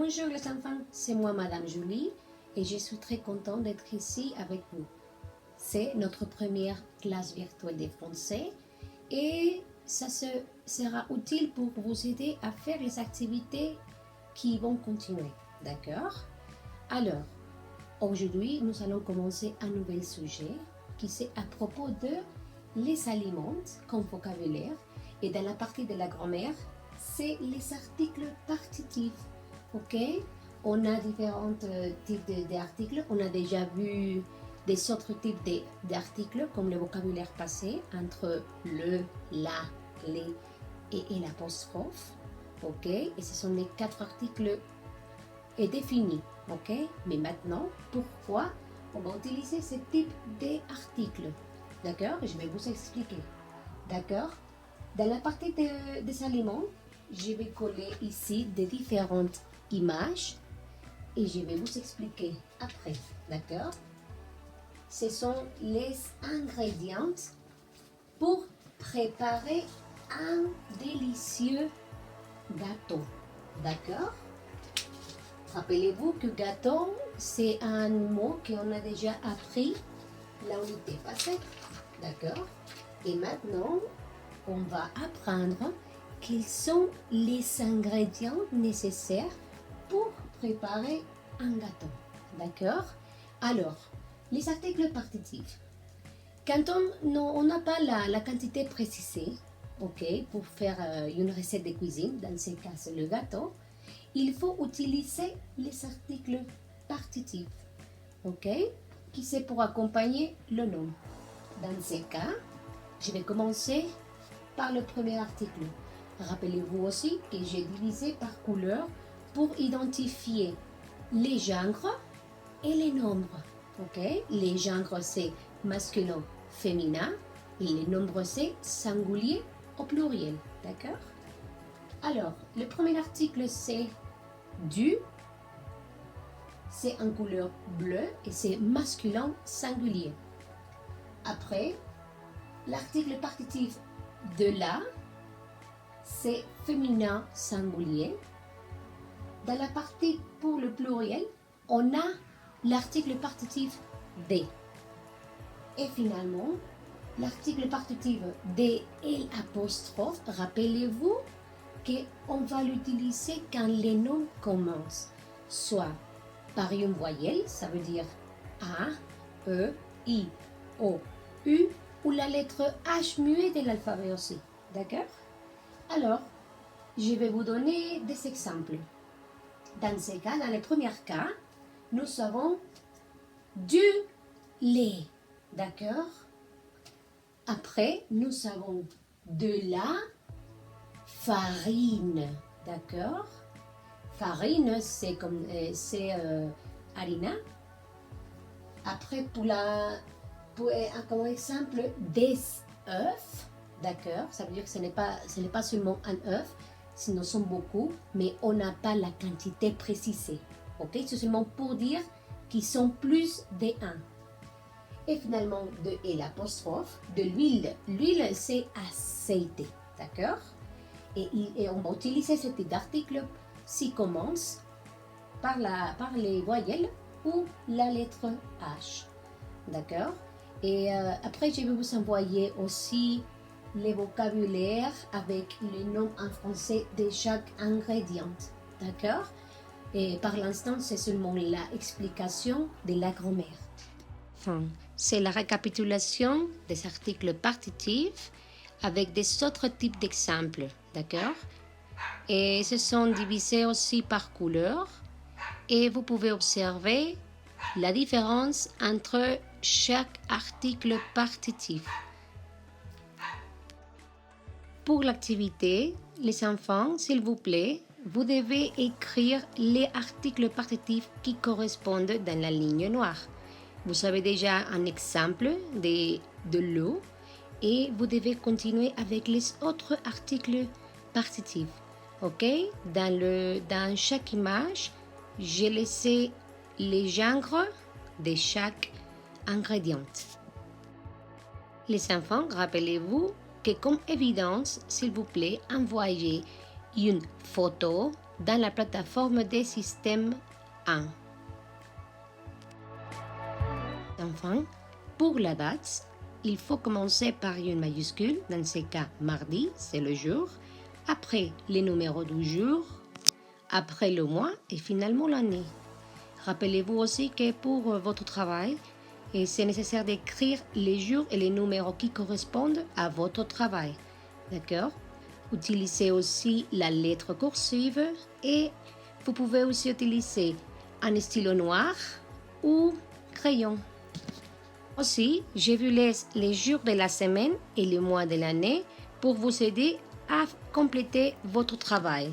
Bonjour les enfants, c'est moi Madame Julie et je suis très contente d'être ici avec vous. C'est notre première classe virtuelle de français et ça sera utile pour vous aider à faire les activités qui vont continuer, d'accord? Alors, aujourd'hui, nous allons commencer un nouvel sujet qui c'est à propos de les aliments comme vocabulaire et dans la partie de la grammaire, c'est les articles partitifs. Ok, on a différents types d'articles. On a déjà vu des autres types d'articles comme le vocabulaire passé entre le, la, les et l'apostrophe. Ok, et ce sont les 4 articles définis. Ok, mais maintenant, pourquoi on va utiliser ce type d'articles? D'accord, je vais vous expliquer. D'accord, dans la partie des aliments, je vais coller ici des différentes images et je vais vous expliquer après, d'accord? Ce sont les ingrédients pour préparer un délicieux gâteau, d'accord? Rappelez-vous que gâteau, c'est un mot qu'on a déjà appris la unité passée, d'accord? Et maintenant, on va apprendre quels sont les ingrédients nécessaires pour préparer un gâteau. D'accord? Alors, les articles partitifs. Quand on n'a pas la quantité précisée, ok, pour faire une recette de cuisine, dans ce cas c'est le gâteau, il faut utiliser les articles partitifs, ok, qui c'est pour accompagner le nom. Dans ce cas, je vais commencer par le premier article. Rappelez-vous aussi que j'ai divisé par couleur pour identifier les genres et les nombres. Ok? Les genres c'est masculin, féminin et les nombres c'est singulier au pluriel. D'accord? Alors, le premier article c'est du. C'est en couleur bleue et c'est masculin singulier. Après, l'article partitif de la, c'est féminin singulier. Dans la partie pour le pluriel, on a l'article partitif des. Et finalement, l'article partitif des et l'apostrophe, rappelez-vous qu'on va l'utiliser quand les noms commencent, soit par une voyelle, ça veut dire A, E, I, O, U, ou la lettre H muette de l'alphabet aussi. D'accord? Alors, je vais vous donner des exemples. Dans ces cas, dans le premier cas, nous avons du lait. D'accord? Après, nous avons de la farine. D'accord? Farine, c'est comme harina. Après, comme exemple, des œufs. D'accord, ça veut dire que ce n'est pas seulement un œuf, sinon sont beaucoup, mais on n'a pas la quantité précisée. Ok, c'est seulement pour dire qu'ils sont plus de 1. Et finalement, et l'apostrophe, de l'huile. L'huile, c'est aceite. D'accord? Et on va utiliser ce type d'article s'il commence par les voyelles ou la lettre H. D'accord? Et après, je vais vous envoyer aussi les vocabulaires avec les noms en français de chaque ingrédient. D'accord? Et par l'instant, c'est seulement l'explication de la grammaire. Enfin, c'est la récapitulation des articles partitifs avec des autres types d'exemples. D'accord? Et ce sont divisés aussi par couleur. Et vous pouvez observer la différence entre chaque article partitif. Pour l'activité, les enfants, s'il vous plaît, vous devez écrire les articles partitifs qui correspondent dans la ligne noire. Vous avez déjà un exemple de l'eau et vous devez continuer avec les autres articles partitifs. Ok? Dans chaque image, j'ai laissé les genres de chaque ingrédient. Les enfants, rappelez-vous que comme évidence, s'il vous plaît, envoyez une photo dans la plateforme des systèmes 1. Enfin, pour la date, il faut commencer par une majuscule, dans ce cas mardi, c'est le jour, après les numéros du jour, après le mois et finalement l'année. Rappelez-vous aussi que pour votre travail, c'est nécessaire d'écrire les jours et les numéros qui correspondent à votre travail. D'accord? Utilisez aussi la lettre cursive et vous pouvez aussi utiliser un stylo noir ou crayon. Aussi, je vous laisse les jours de la semaine et les mois de l'année pour vous aider à compléter votre travail.